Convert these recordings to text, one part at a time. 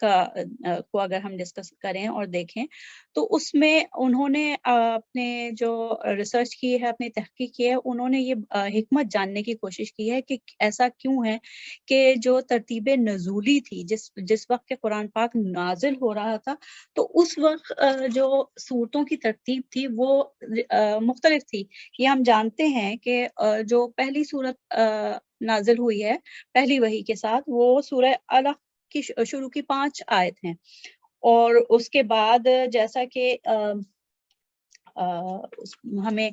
کو اگر ہم ڈسکس کریں اور دیکھیں تو اس میں انہوں نے اپنے جو ریسرچ کی ہے، اپنی تحقیق کی ہے، انہوں نے یہ حکمت جاننے کی کوشش کی ہے کہ ایسا کیوں ہے کہ جو ترتیب نزولی تھی، جس وقت کے قرآن پاک نازل ہو رہا تھا، تو اس وقت جو صورتوں کی ترتیب تھی وہ مختلف تھی. یہ ہم جانتے ہیں کہ جو پہلی صورت نازل ہوئی ہے پہلی وحی کے ساتھ، وہ سورہ الق کی شروع کی 5 آیت ہیں، اور اس کے بعد جیسا کہ ہمیں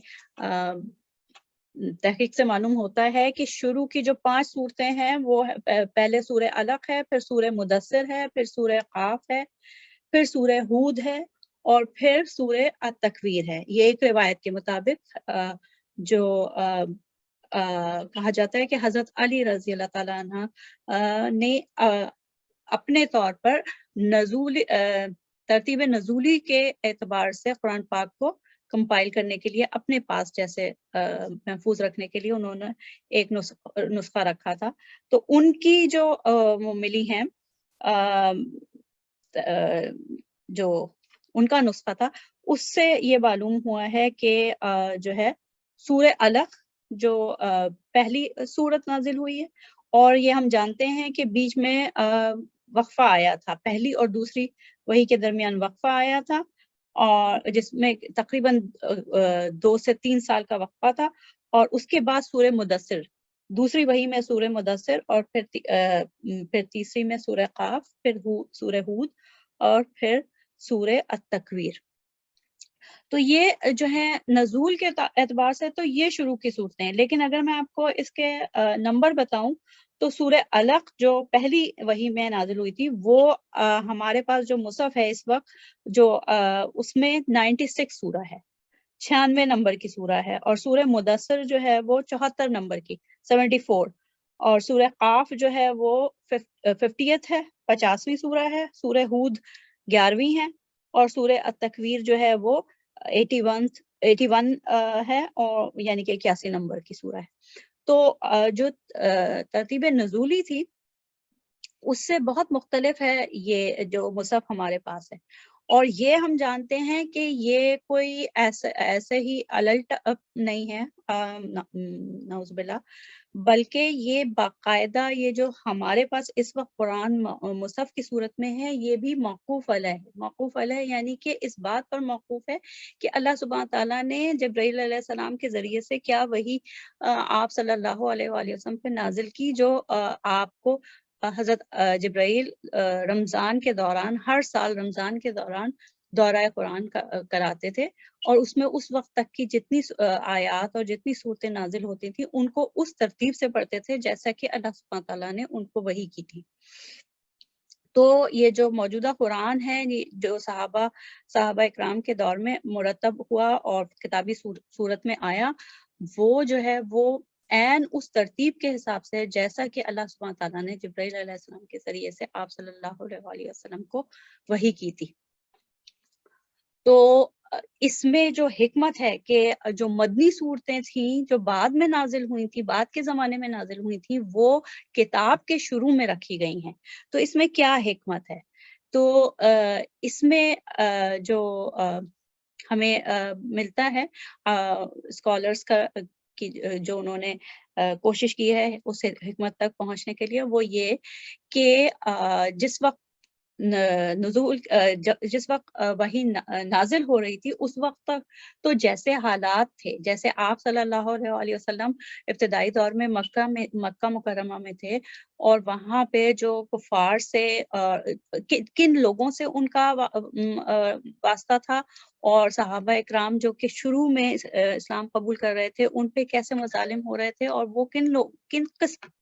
تحقیق سے معلوم ہوتا ہے کہ شروع کی جو 5 صورتیں ہیں وہ پہلے سورہ الق ہے، پھر سورہ مدثر ہے، پھر سورہ قاف ہے، پھر سورہ ہود ہے، اور پھر سورہ التکویر ہے. یہ ایک روایت کے مطابق جو کہا جاتا ہے کہ حضرت علی رضی اللہ تعالیٰ عنہ نے اپنے طور پر ترتیب نزولی کے اعتبار سے قرآن پاک کو کمپائل کرنے کے لیے اپنے پاس جیسے محفوظ رکھنے کے لیے انہوں نے ایک نسخہ رکھا تھا. تو ان کی جو ملی ہیں جو ان کا نسخہ تھا، اس سے یہ معلوم ہوا ہے کہ جو ہے سورہ الق جو پہلی سورت نازل ہوئی ہے، اور یہ ہم جانتے ہیں کہ بیچ میں وقفہ آیا تھا، پہلی اور دوسری وحی کے درمیان وقفہ آیا تھا، اور جس میں تقریباً 2 سے 3 سال کا وقفہ تھا. اور اس کے بعد سورہ مدثر، دوسری وحی میں سورہ مدثر، اور پھر تیسری میں سورہ قاف، پھر سورہ ہود، اور پھر سورہ التکویر. تو یہ جو ہے نزول کے اعتبار سے تو یہ شروع کی صورتیں ہیں. لیکن اگر میں آپ کو اس کے نمبر بتاؤں تو سورہ الق جو پہلی وحی میں نازل ہوئی تھی، وہ ہمارے پاس جو مصحف ہے اس وقت، جو اس میں 96 سورہ ہے، 96 نمبر کی سورہ ہے. اور سورہ مدثر جو ہے وہ 74 نمبر کی 74. اور سورہ قاف جو ہے وہ 50th ہے، 50ویں سورہ ہے. سورہ ہود 11ویں ہے. اور سورہ التکویر جو ہے وہ 81 ہے، اور یعنی کہ 81 نمبر کی سورہ ہے. تو جو ترتیب نزولی تھی اس سے بہت مختلف ہے یہ جو مصحف ہمارے پاس ہے. اور یہ ہم جانتے ہیں کہ یہ کوئی ایسے ہی الٹ اپ نہیں ہے، نعوذ باللہ، بلکہ یہ باقاعدہ یہ جو ہمارے پاس اس وقت قرآن مصحف کی صورت میں ہے، یہ بھی موقوف علیہ ہے. موقوف علیہ یعنی کہ اس بات پر موقوف ہے کہ اللہ سبحانہ تعالیٰ نے جبرائیل علیہ السلام کے ذریعے سے کیا وہی آپ صلی اللہ علیہ وآلہ وسلم پہ نازل کی، جو آپ کو حضرت جبرائیل رمضان کے دوران، ہر سال رمضان کے دوران دورہ قرآن کراتے تھے، اور اس میں اس وقت تک کی جتنی آیات اور جتنی صورتیں نازل ہوتی تھیں ان کو اس ترتیب سے پڑھتے تھے جیسا کہ اللہ سبحانہ تعالیٰ نے ان کو وحی کی تھی. تو یہ جو موجودہ قرآن ہے جو صحابہ اکرام کے دور میں مرتب ہوا اور کتابی صورت میں آیا، وہ جو ہے وہ عین اس ترتیب کے حساب سے جیسا کہ اللہ سبحانہ تعالیٰ نے جبرائیل علیہ السلام کے ذریعے سے آپ صلی اللہ علیہ وآلہ وسلم کو وحی کی تھی. تو اس میں جو حکمت ہے کہ جو مدنی صورتیں تھیں جو بعد میں نازل ہوئی تھی، بعد کے زمانے میں نازل ہوئی تھی، وہ کتاب کے شروع میں رکھی گئی ہیں. تو اس میں کیا حکمت ہے؟ تو اس میں جو ہمیں ملتا ہے اسکالرس کا جو انہوں نے کوشش کی ہے اس حکمت تک پہنچنے کے لیے، وہ یہ کہ جس وقت نزول جس وقت وحی نازل ہو رہی تھی اس وقت تک تو جیسے حالات تھے، جیسے آپ صلی اللہ علیہ وآلہ وسلم ابتدائی دور میں مکہ مکرمہ میں تھے، اور وہاں پہ جو کفار سے کن لوگوں سے ان کا واسطہ تھا، اور صحابہ اکرام جو کہ شروع میں اسلام قبول کر رہے تھے ان پہ کیسے مظالم ہو رہے تھے، اور وہ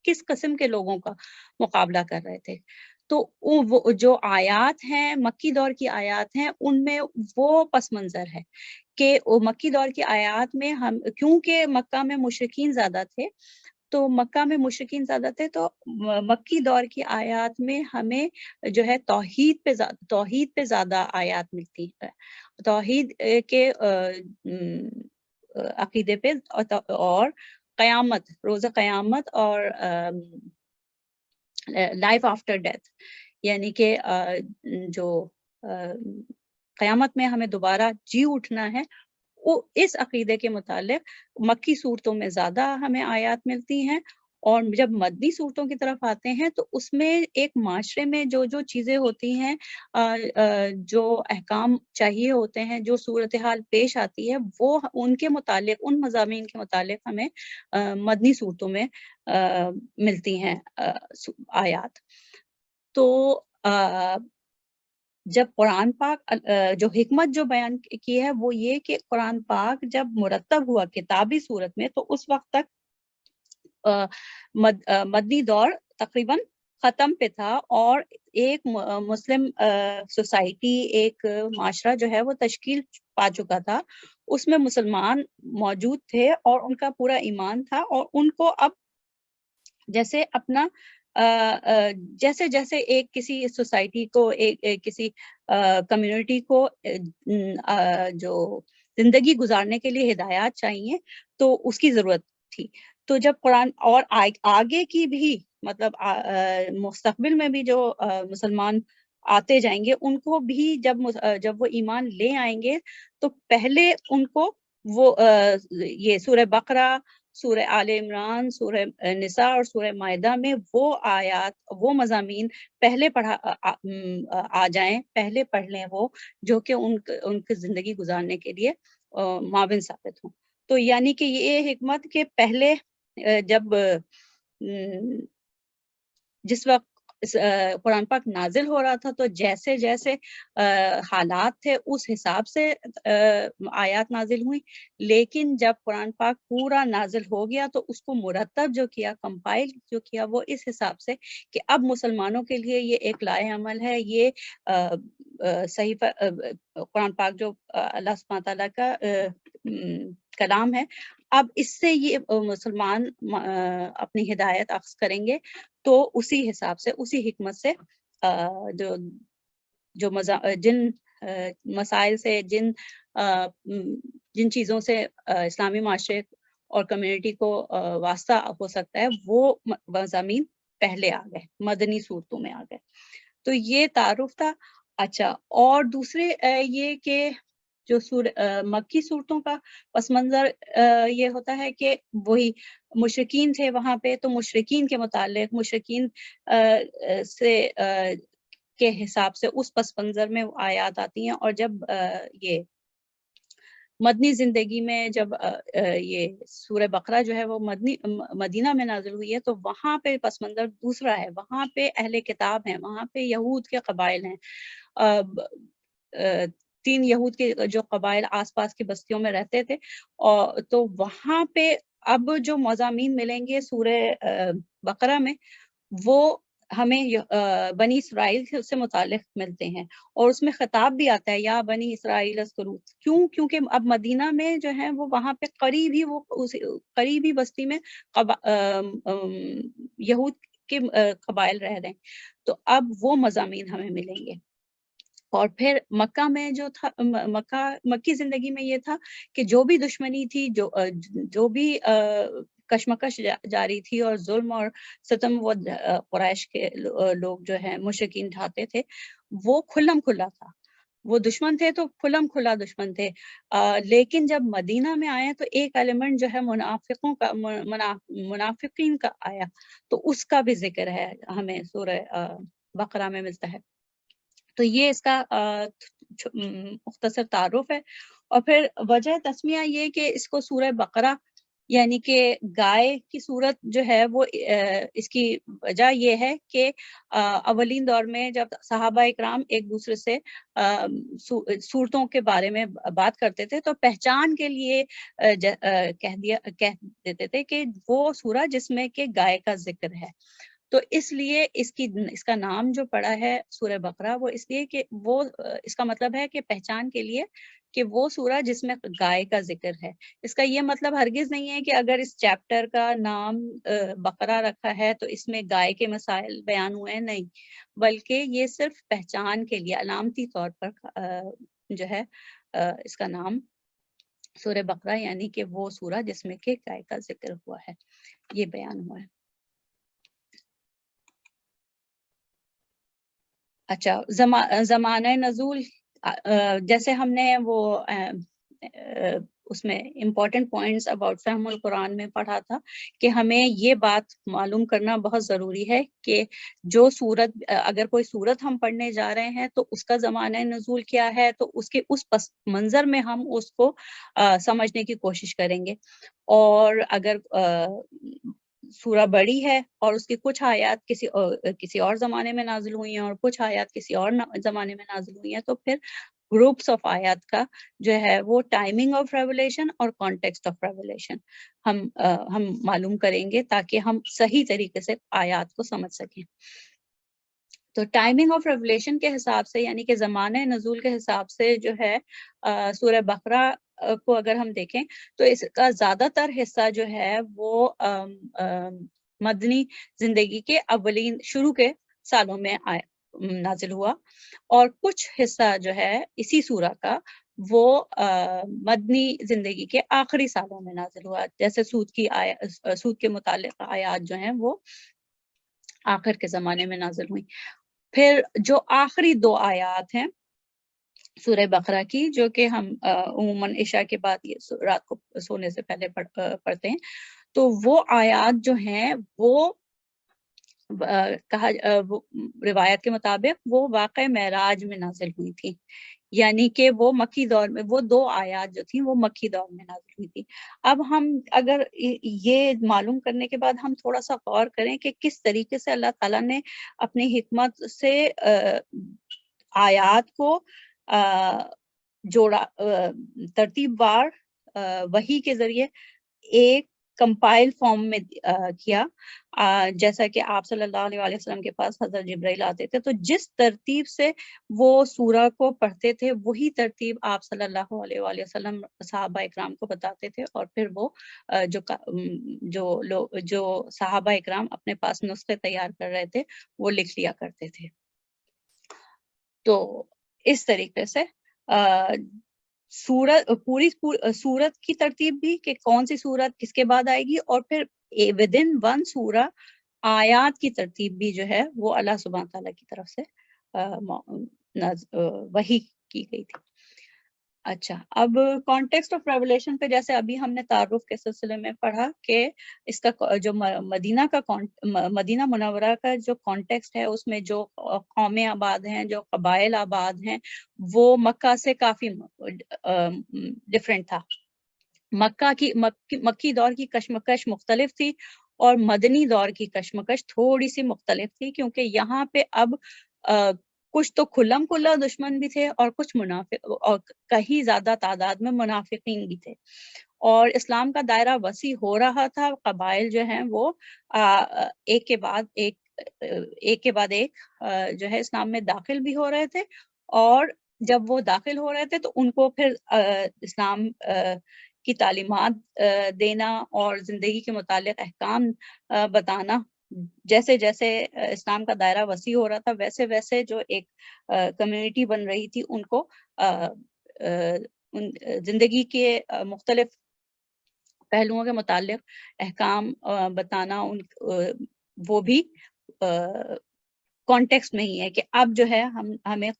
کس قسم کے لوگوں کا مقابلہ کر رہے تھے. تو وہ جو آیات ہیں مکی دور کی آیات ہیں، ان میں وہ پس منظر ہے کہ مکی دور کی آیات میں ہم کیونکہ مکہ میں مشرکین زیادہ تھے، تو مکہ میں مشرکین زیادہ تھے، تو مکی دور کی آیات میں ہمیں جو ہے توحید پہ زیادہ آیات ملتی ہے، توحید کے عقیدے پہ، اور قیامت، روز قیامت، اور لائف آفٹر ڈیتھ، یعنی کہ جو قیامت میں ہمیں دوبارہ جی اٹھنا ہے، وہ اس عقیدے کے متعلق مکی صورتوں میں زیادہ ہمیں آیات ملتی ہیں، اور جب مدنی صورتوں کی طرف آتے ہیں تو اس میں ایک معاشرے میں جو جو چیزیں ہوتی ہیں، جو احکام چاہیے ہوتے ہیں، جو صورتحال پیش آتی ہے، وہ ان کے متعلق، ان مضامین کے متعلق ہمیں مدنی صورتوں میں ملتی ہیں آیات۔ تو جب قرآن پاک جو حکمت جو بیان کی ہے وہ یہ کہ قرآن پاک جب مرتب ہوا کتابی صورت میں تو اس وقت تک مدنی دور تقریباً ختم پہ تھا، اور ایک مسلم سوسائٹی، ایک معاشرہ جو ہے وہ تشکیل پا چکا تھا، اس میں مسلمان موجود تھے اور ان کا پورا ایمان تھا، اور ان کو اب جیسے اپنا جیسے جیسے ایک کسی سوسائٹی کو، ایک کسی کمیونٹی کو جو زندگی گزارنے کے لیے ہدایات چاہیے تو اس کی ضرورت تھی۔ تو جب قرآن اور آگے کی بھی مطلب مستقبل میں بھی جو مسلمان آتے جائیں گے ان کو بھی جب وہ ایمان لے آئیں گے تو پہلے ان کو وہ یہ سورہ بقرہ، سورہ آل عمران، سورہ نساء اور سورہ مائدہ میں وہ آیات، وہ مضامین پہلے آ جائیں، پہلے پڑھ لیں وہ، جو کہ ان کی زندگی گزارنے کے لیے معاون ثابت ہوں۔ تو یعنی کہ یہ حکمت کے پہلے جب جس وقت قرآن پاک نازل ہو رہا تھا تو جیسے جیسے حالات تھے اس حساب سے آیات نازل ہوئی، لیکن جب قرآن پاک پورا نازل ہو گیا تو اس کو مرتب جو کیا، کمپائل جو کیا، وہ اس حساب سے کہ اب مسلمانوں کے لیے یہ ایک لائحہ عمل ہے، یہ صحیفہ قرآن پاک جو اللہ سبحانہ تعالیٰ کا کلام ہے، اب اس سے یہ مسلمان اپنی ہدایت اخذ کریں گے، تو اسی حساب سے، اسی حکمت سے جن مسائل سے، جن چیزوں سے اسلامی معاشرے اور کمیونٹی کو واسطہ ہو سکتا ہے، وہ مضامین پہلے آ گئے، مدنی صورتوں میں آ گئے۔ تو یہ تعارف تھا۔ اچھا، اور دوسرے یہ کہ جو مکی صورتوں کا پس منظر یہ ہوتا ہے کہ وہی مشرکین تھے وہاں پہ، تو مشرکین کے متعلق، مشرکین سے کے حساب سے اس پس منظر میں آیات آتی ہیں، اور جب یہ مدنی زندگی میں جب یہ سورہ بقرہ جو ہے وہ مدینہ میں نازل ہوئی ہے تو وہاں پہ پس منظر دوسرا ہے، وہاں پہ اہل کتاب ہیں، وہاں پہ یہود کے قبائل ہیں، 3 یہود کے جو قبائل آس پاس کی بستیوں میں رہتے تھے، اور تو وہاں پہ اب جو مضامین ملیں گے سورہ بقرہ میں، وہ ہمیں بنی اسرائیل سے متعلق ملتے ہیں، اور اس میں خطاب بھی آتا ہے یا بنی اسرائیل اذکروا، کیونکہ اب مدینہ میں جو ہے وہ وہاں پہ قریبی بستی میں یہود کے قبائل رہ رہے ہیں، تو اب وہ مضامین ہمیں ملیں گے۔ اور پھر مکہ میں جو تھا، مکی زندگی میں یہ تھا کہ جو بھی دشمنی تھی، جو بھی کشمکش جاری تھی اور ظلم اور ستم وہ قریش کے لوگ جو ہیں مشرکین ڈھاتے تھے، وہ کھلم کھلا تھا، وہ دشمن تھے تو کھلم کھلا دشمن تھے، لیکن جب مدینہ میں آئے تو ایک ایلیمنٹ جو ہے منافقین کا آیا، تو اس کا بھی ذکر ہے ہمیں سورہ بقرہ میں ملتا ہے۔ تو یہ اس کا مختصر تعارف ہے۔ اور پھر وجہ تسمیہ یہ کہ اس کو سورہ بقرہ یعنی کہ گائے کی صورت جو ہے وہ اس کی وجہ یہ ہے کہ اولین دور میں جب صحابہ اکرام ایک دوسرے سے صورتوں کے بارے میں بات کرتے تھے تو پہچان کے لیے کہہ دیتے تھے کہ وہ سورہ جس میں کہ گائے کا ذکر ہے، تو اس لیے اس کا نام جو پڑا ہے سورہ بقرہ، وہ اس لیے کہ وہ اس کا مطلب ہے کہ پہچان کے لیے کہ وہ سورہ جس میں گائے کا ذکر ہے۔ اس کا یہ مطلب ہرگز نہیں ہے کہ اگر اس چیپٹر کا نام بقرہ رکھا ہے تو اس میں گائے کے مسائل بیان ہوئے ہیں، نہیں، بلکہ یہ صرف پہچان کے لیے علامتی طور پر جو ہے اس کا نام سورہ بقرہ یعنی کہ وہ سورہ جس میں کہ گائے کا ذکر ہوا ہے، یہ بیان ہوا ہے۔ اچھا، زمانہ نزول، جیسے ہم نے وہ اس میں امپورٹنٹ پوائنٹس اباؤٹ فہم القرآن میں پڑھا تھا کہ ہمیں یہ بات معلوم کرنا بہت ضروری ہے کہ جو سورت، اگر کوئی سورت ہم پڑھنے جا رہے ہیں تو اس کا زمانہ نزول کیا ہے، تو اس کے اس پس منظر میں ہم اس کو سمجھنے کی کوشش کریں گے. اور اگر سورہ بڑی ہے اور اس کی کچھ آیات کسی اور زمانے میں نازل ہوئی ہیں اور کچھ آیات کسی اور زمانے میں نازل ہوئی ہیں، تو پھر گروپس آف آیات کا جو ہے وہ ٹائمنگ آف ریولیشن اور کانٹیکسٹ آف ریولیشن ہم معلوم کریں گے تاکہ ہم صحیح طریقے سے آیات کو سمجھ سکیں. تو ٹائمنگ آف ریولیشن کے حساب سے، یعنی کہ زمانہ نزول کے حساب سے جو ہے سورہ بقرہ کو اگر ہم دیکھیں تو اس کا زیادہ تر حصہ جو ہے وہ مدنی زندگی کے اولین شروع کے سالوں میں نازل ہوا، اور کچھ حصہ جو ہے اسی سورہ کا وہ مدنی زندگی کے آخری سالوں میں نازل ہوا، جیسے سود کے متعلق آیات جو ہیں وہ آخر کے زمانے میں نازل ہوئی. پھر جو آخری 2 آیات ہیں سورہ بقرہ کی، جو کہ ہم عموماً عشاء کے بعد یہ رات کو سونے سے پہلے پڑھتے ہیں، تو وہ آیات جو ہیں وہ روایت کے مطابق وہ واقع معراج میں نازل ہوئی تھی، یعنی کہ وہ مکی دور میں، وہ 2 آیات جو تھیں وہ مکی دور میں نازل ہوئی تھی. اب ہم اگر یہ معلوم کرنے کے بعد ہم تھوڑا سا غور کریں کہ کس طریقے سے اللہ تعالیٰ نے اپنی حکمت سے آیات کو جوڑا، ترتیب وار وحی کے ذریعے ایک کمپائل فارم میں کیا، جیسا کہ آپ صلی اللہ علیہ وسلم کے پاس حضرت جبرائیل آتے تھے، تو جس ترتیب سے وہ سورہ کو پڑھتے تھے وہی ترتیب آپ صلی اللہ علیہ وسلم صحابہ اکرام کو بتاتے تھے، اور پھر وہ جو صحابہ اکرام اپنے پاس نسخے تیار کر رہے تھے وہ لکھ لیا کرتے تھے. تو اس طریقے سے پوری سورت کی ترتیب بھی کہ کون سی سورت کس کے بعد آئے گی، اور پھر ودن ون سورہ آیات کی ترتیب بھی جو ہے وہ اللہ سبحانہ تعالیٰ کی طرف سے وحی کی گئی تھی. اچھا، اب کانٹیکسٹ آف ریولیشن پہ جیسے ابھی ہم نے تعارف کے سلسلے میں پڑھا کہ اس کا جو مدینہ منورہ کا جو کانٹیکسٹ ہے، اس میں جو قومیں آباد ہیں، جو قبائل آباد ہیں، وہ مکہ سے کافی ڈفرینٹ تھا. مکی دور کی کشمکش مختلف تھی اور مدنی دور کی کشمکش تھوڑی سی مختلف تھی، کیونکہ یہاں پہ اب کچھ تو کھلم کھلا دشمن بھی تھے اور کچھ منافق، اور کہیں زیادہ تعداد میں منافقین بھی تھے، اور اسلام کا دائرہ وسیع ہو رہا تھا. قبائل جو ہیں وہ ایک کے بعد ایک جو ہے اسلام میں داخل بھی ہو رہے تھے، اور جب وہ داخل ہو رہے تھے تو ان کو پھر اسلام کی تعلیمات دینا اور زندگی کے متعلق احکام بتانا، جیسے جیسے اسلام کا دائرہ وسیع ہو رہا تھا ویسے ویسے جو ایک کمیونٹی بن رہی تھی ان کو زندگی کے مختلف پہلوؤں کے متعلق احکام بتانا، وہ بھی کانٹیکسٹ میں ہی ہے کہ اب جو ہے ہمیں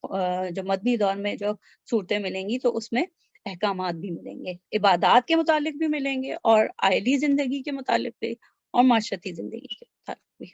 جو مدنی دور میں جو صورتیں ملیں گی تو اس میں احکامات بھی ملیں گے، عبادات کے متعلق بھی ملیں گے، اور آئلی زندگی کے متعلق بھی، اور معاشرتی زندگی کے متعلق بھی.